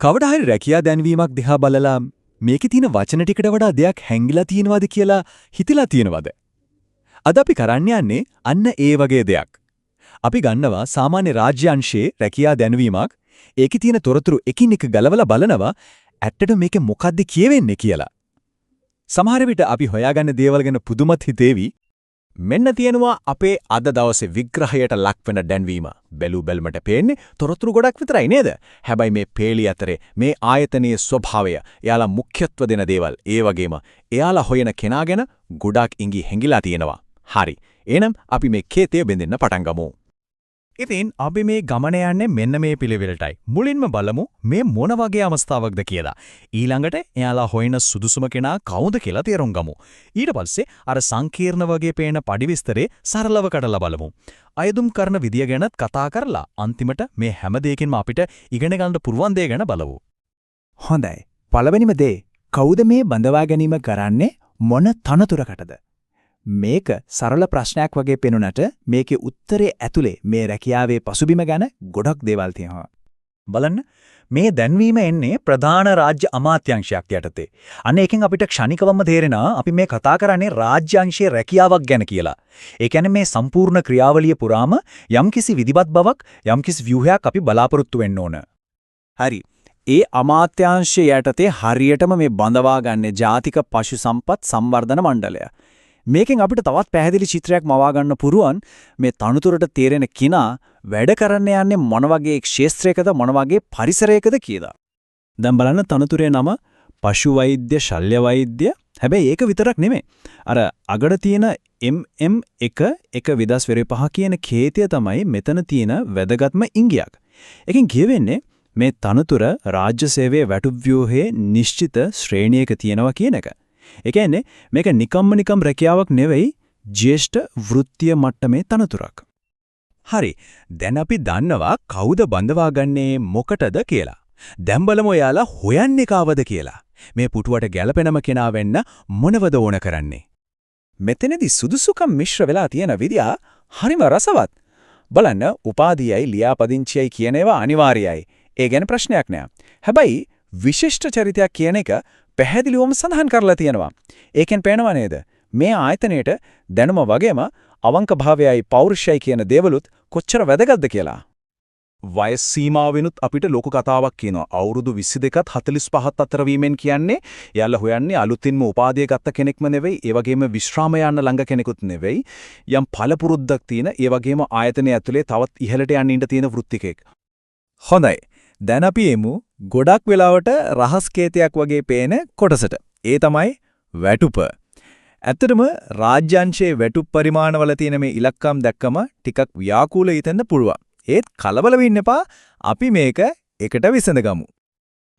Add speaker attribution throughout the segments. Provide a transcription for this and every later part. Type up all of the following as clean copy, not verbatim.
Speaker 1: කවදා හරි රැකියා දැන්වීමක් දිහා බලලා මේකේ තියෙන වචන ටිකට වඩා දෙයක් හැංගිලා තියෙනවද කියලා හිතලා තියෙනවද? අද අපි කරන්න යන්නේ අන්න ඒ වගේ දෙයක්. අපි ගන්නවා සාමාන්‍ය රාජ්‍ය අංශයේ රැකියා දැන්වීමක්. ඒකේ තියෙන තොරතුරු එකින් එක ගලවලා බලනවා ඇත්තට මේකේ මොකද්ද කියවෙන්නේ කියලා. සමහර විට අපි හොයාගන්න දේවල් ගැන පුදුමත් හිතේවි. මෙන්න තියෙනවා අපේ අද දවසේ විග්‍රහයට ලක්වෙන දැන්වීම. බැලු බැලමට පේන්නේ තොරතුරු ගොඩක් විතරයි නේද? හැබැයි මේ පේලි අතරේ මේ ආයතනයේ ස්වභාවය, එයාලා මුඛ්‍යත්ව දෙන දේවල්, ඒ වගේම එයාලා හොයන කෙනා ගැන ගොඩක් ඉඟි හැංගිලා තියෙනවා. හරි. එහෙනම් අපි මේ කේතය බෙදෙන්න පටන් ගමු. ඉතින් අපි මේ ගමන යන්නේ මෙන්න මේ පිළිවෙලටයි. මුලින්ම බලමු මේ මොන වගේ අවස්ථාවක්ද කියලා. ඊළඟට එයාලා හොයන සුදුසුම කෙනා කවුද කියලා තේරුම් ගමු. ඊට පස්සේ අර සංකීර්ණ වගේ පේන පඩි විස්තරේ සරලව කඩලා බලමු. අයදුම් කරන විදිය ගැනත් කතා කරලා අන්තිමට මේ හැම දෙයකින්ම අපිට ඉගෙන ගන්න පුරුවන් දේ ගැන බලමු.
Speaker 2: හොඳයි. පළවෙනිම දේ කවුද මේ බඳවා ගැනීම කරන්නේ මොන තනතුරකටද? මේක සරල ප්‍රශ්නයක් වගේ පෙනුනට මේකේ උත්තරේ ඇතුලේ මේ රැකියාවේ පසුබිම ගැන ගොඩක් දේවල් තියෙනවා.
Speaker 1: බලන්න මේ දැන්වීම එන්නේ ප්‍රධාන රාජ්‍ය අමාත්‍යාංශයක් යටතේ. අන්න ඒකෙන් අපිට ක්ෂණිකවම තේරෙනවා අපි මේ කතා කරන්නේ රාජ්‍ය අංශයේ රැකියාවක් ගැන කියලා. ඒ කියන්නේ මේ සම්පූර්ණ ක්‍රියාවලිය පුරාම යම්කිසි විධිමත් බවක්, යම්කිසි ව්‍යුහයක් අපි බලාපොරොත්තු වෙන්න ඕන.
Speaker 2: හරි. ඒ අමාත්‍යාංශය යටතේ හරියටම මේ බඳවා ගන්න ජාතික පශු සම්පත් සංවර්ධන මණ්ඩලය. මේකෙන් අපිට තවත් පැහැදිලි චිත්‍රයක් මවා ගන්න පුරුවන් මේ තනතුරට තේරෙන කිනා වැඩ කරන්න යන්නේ මොන වගේ ක්ෂේත්‍රයකද මොන වගේ පරිසරයකද කියලා. දැන් බලන්න තනතුරේ නම පශු වෛද්‍ය ශල්‍ය වෛද්‍ය. හැබැයි ඒක විතරක් නෙමෙයි. අර අගට තියෙන MM1 කියන කේතය තමයි මෙතන තියෙන වැදගත්ම ඉංගියක්. එකෙන් කියවෙන්නේ මේ තනතුර රාජ්‍ය සේවයේ වැටුප් ව්‍යුහයේ නිශ්චිත ශ්‍රේණියක තියෙනවා කියන එක. ඒ කියන්නේ මේක නිකම් රැකියාවක් නෙවෙයි ජ්‍යෙෂ්ඨ වෘත්තීය මට්ටමේ තනතුරක්.
Speaker 1: හරි. දැන් අපි දන්නවා කවුද බඳවාගන්නේ මොකටද කියලා. දැන් බලමු එයාලා හොයන්නේ කාවද කියලා. මේ පුටුවට ගැළපෙනම කෙනා වෙන්න මොනවද ඕන කරන්නේ?
Speaker 2: මෙතනදී සුදුසුකම් මිශ්‍ර වෙලා තියෙන විදිය හරිම රසවත්. බලන්න උපාධියයි ලියාපදිංචියයි කියන ඒවා අනිවාර්යයි. ඒ ගැන ප්‍රශ්නයක් නෑ. හැබැයි විශිෂ්ට චරිතයක් කියන එක පැහැදිලිවම සඳහන් කරලා තියෙනවා. ඒකෙන් පේනවා නේද? මේ ආයතනයේට දැනුම වගේම අවංක භාවයයි පෞරුෂයයි කියන දේවලුත් කොච්චර වැදගත්ද කියලා.
Speaker 1: වයස් සීමාවෙනුත් අපිට ලොකු කතාවක් කියනවා. අවුරුදු 22ත් 45ත් අතර වීමෙන් කියන්නේ යාළුවා හොයන්නේ අලුතින්ම උපාධිය ගත්ත කෙනෙක්ම නෙවෙයි, ඒ වගේම විශ්‍රාම යන්න ළඟ කෙනෙකුත් නෙවෙයි. යම් පළපුරුද්දක් තියෙන, ඒ වගේම ආයතනය ඇතුලේ තවත් ඉහළට යන්න ඉන්න තියෙන වෘත්තිකෙක්.
Speaker 2: හොඳයි. දැන් අපි එමු ගොඩක් වෙලාවට රහස් කේතයක් වගේ පේන කොටසට. ඒ තමයි වැටුප. ඇත්තටම රාජ්‍යාංශයේ වැටුප් පරිමාණවල තියෙන මේ ඉලක්කම් දැක්කම ටිකක් ව්‍යාකූල හිතෙන්න පුළුවන්. ඒත් කලබල වෙන්න එපා. අපි මේක එකට විසඳගමු.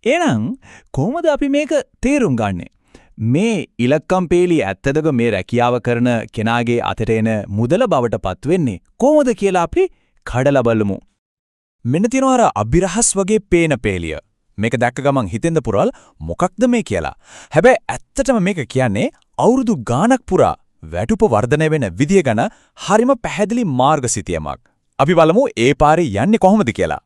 Speaker 2: එහෙනම් කොහොමද අපි මේක තේරුම් ගන්නෙ? මේ ඉලක්කම් පේලි ඇත්තදක මේ රැකියාව කරන කෙනාගේ අතට එන මුදල බවට පත් වෙන්නේ කොහොමද කියලා අපි කඩලා බලමු. මෙන්න තියෙනවා අර අභිරහස් වගේ පේන පේලිය. මේක දැක්ක ගමන් හිතෙන්ද පුරල් මොකක්ද මේ කියලා. හැබැයි ඇත්තටම මේක කියන්නේ අවුරුදු ගාණක් පුරා වැටුප වර්ධනය වෙන විදිය ගැන හරිම පැහැදිලි මාර්ගසිතියමක්. අපි බලමු ඒ පාරේ යන්නේ කොහොමද කියලා.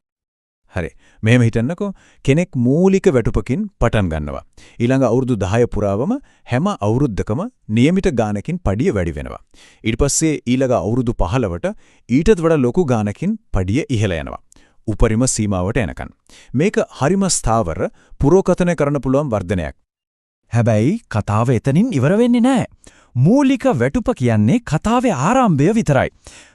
Speaker 2: හරි. මෙහෙම හිතන්නකෝ කෙනෙක් මූලික වැටුපකින් පටන් ගන්නවා. ඊළඟ අවුරුදු 10 පුරාවම හැම අවුරුද්දකම નિયમિત ගානකින් පඩිය වැඩි වෙනවා. ඊට පස්සේ ඊළඟ අවුරුදු 15ට ඊටත් වඩා ලොකු ගානකින් පඩිය ඉහළ යනවා. උපරිම සීමාවට එනකන්. මේක හරිම ස්ථාවර පුරෝකථනය කරන්න පුළුවන් වර්ධනයක්. හැබැයි කතාව එතනින් ඉවර වෙන්නේ නැහැ. මූලික වැටුප කියන්නේ කතාවේ ආරම්භය විතරයි.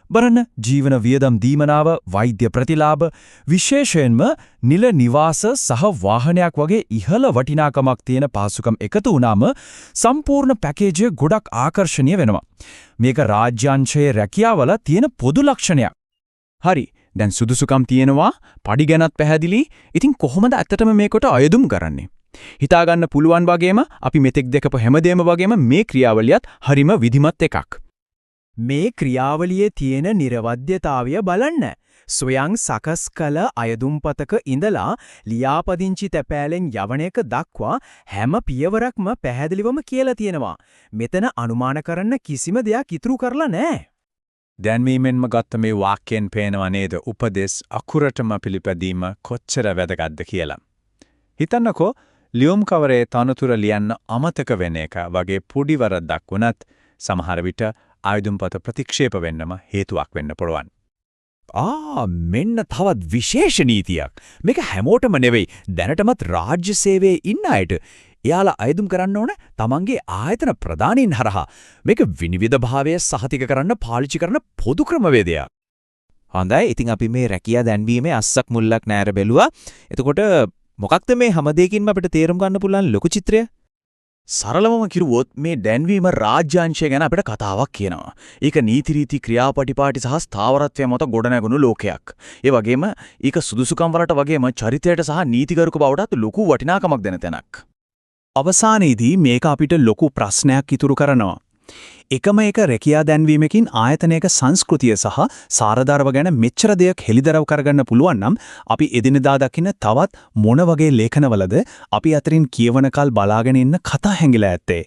Speaker 2: බලන්න ජීවන වියදම් දීමනාව, වෛද්‍ය ප්‍රතිලාභ, විශේෂයෙන්ම නිල නිවාස සහ වාහනයක් වගේ ඉහළ වටිනාකමක් තියෙන පාසුකම් එකතු වුණාම සම්පූර්ණ පැකේජය ගොඩක් ආකර්ශනීය වෙනවා. මේක රාජ්‍යාංශයේ රැකියාවල තියෙන පොදු ලක්ෂණයක්. හරි. දැන් සුදුසුකම් තියෙනවා, පඩි ගැනත් පැහැදිලි. ඉතින් කොහොමද ඇත්තටම මේකට අයදුම් කරන්නේ? හිතා ගන්න පුළුවන් වගේම අපි මෙතෙක් දැකපු හැමදේම වගේම මේ ක්‍රියාවලියත් හරිම විධිමත් එකක්. මේ ක්‍රියාවලියේ තියෙන නිර්වද්‍යතාවය බලන්න. සොයන් සකස් කළ අයදුම්පතක ඉඳලා ලියාපදිංචි තැපෑලෙන් යවන එක දක්වා හැම පියවරක්ම පැහැදිලිවම කියලා තියෙනවා. මෙතන අනුමාන කරන්න කිසිම දෙයක් ඉතුරු කරලා නැහැ.
Speaker 1: දැන්වීමෙන්ම ගත්ත මේ වාක්‍යයෙන් පේනවා නේද උපදෙස් අකුරටම පිළිපැදීම කොච්චර වැදගත්ද කියලා.
Speaker 2: හිතන්නකෝ ලියුම් කවරේ තනතුර ලියන්න අමතක වෙන එක වගේ පොඩි වරදක් වුණත් සමහර විට ආයුධම්පත ප්‍රතික්ෂේප වෙන්නම හේතුවක් වෙන්න පුළුවන්.
Speaker 3: මෙන්න තවත් විශේෂ නීතියක්. මේක හැමෝටම නෙවෙයි දැනටමත් රාජ්‍ය සේවයේ ඉන්න අයට. එයාලා අයදුම් කරන්න ඕන තමන්ගේ ආයතන ප්‍රධානීන් හරහා. මේක විනිවිදභාවය සහතික කරන්න පාවිච්චි කරන පොදු ක්‍රමවේදයක්. හොඳයි. ඉතින් අපි මේ රැකියා දැන්වීමේ අස්සක් මුල්ලක් නෑර බැලුවා. එතකොට මොකක්ද මේ හැම දෙයකින්ම අපිට තේරුම් ගන්න පුළුවන් ලොකු චිත්‍රය?
Speaker 4: සරලවම කිරුවොත් මේ දැන්වීම රාජ්‍යාංශය ගැන අපිට කතාවක් කියනවා. ඒක නීති රීති ක්‍රියාපටිපාටි සහ ස්ථාවරත්වය මත ගොඩනැගුණු ලෝකයක්. ඒ වගේම ඒක සුදුසුකම් වලට වගේම චරිතයට සහ නීතිගරුක බවටත් ලොකු වටිනාකමක් දෙන තැනක්.
Speaker 1: අවසානයේදී මේක අපිට ලොකු ප්‍රශ්නයක් ඉතුරු කරනවා. එකම එක රැකියා දැන්වීමකින් ආයතනයක සංස්කෘතිය සහ සාරධර්ම ගැන මෙච්චර දෙයක් හෙළිදරව් කරගන්න පුළුවන් නම් අපි එදිනදා දකින්න තවත් මොන වගේ ලේඛනවලද අපි අතරින් කියවන කල් බලාගෙන ඉන්න කතා හැංගිලා ඇත්තේ?